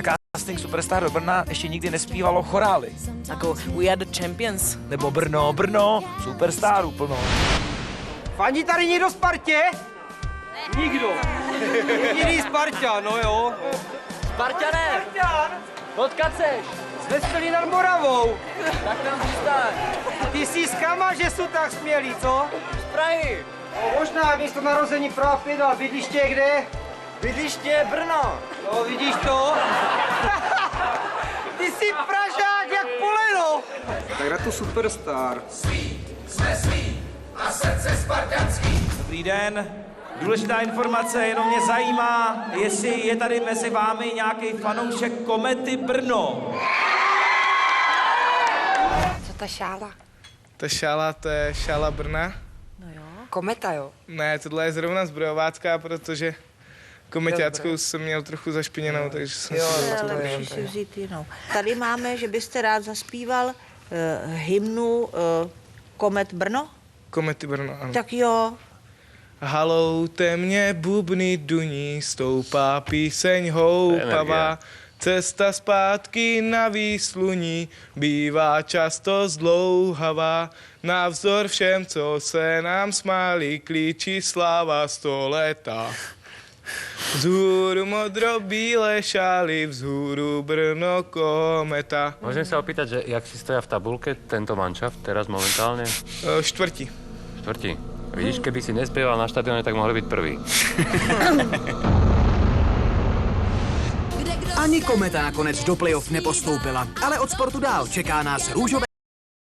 Casting Superstar do Brna ještě nikdy nespívalo chorály. Jako We Are The Champions. Nebo Brno, Superstar úplno. Fandí tady někdo Spartě? Nikdo. Jediný Spartan, no jo. Spartané! Spartan! Odkud seš? Z Veselí nad Moravou. Tak tam přistaň. Ty jsi z Kama, že jsou tak smělí, co? Z Prahy. No, možná místo narození Praha 5, a bydliště kde? Bydliště Brno. No, vidíš to? Ty jsi Pražák jak poleno. Tak na tu Superstar. Dobrý den. Důležitá informace, jenom mě zajímá, jestli je tady mezi vámi nějaký fanoušek Komety Brno. Co ta šála? Ta šála, to je šála Brna. No jo. Kometa, jo? Ne, tohle je zrovna zbrojovácká, protože komeťáckou jsem měl trochu zašpiněnou, takže jsem si Ale musíš si vzít jinou. Tady máme, že byste rád zaspíval hymnu Komet Brno? Komety Brno, ano. Tak jo. Haloute mě bubny duní, stoupá píseň houpavá. Cesta zpátky na výsluní bývá často zdlouhavá. Navzdor všem, co se nám smálí, klíčí sláva stoletá. Vzhůru modro-bílé šály, vzhůru Brno kometa. Môžem sa opýtať, že jak si stoja v tabulke tento manšaft teraz momentálne? Štvrtí. Štvrtý. Vidíš, keby si nespieval na štadióne, tak mohli byť prvý. Ani Kometa nakonec do playoff nepostoupila, ale od sportu dál čeká nás růžové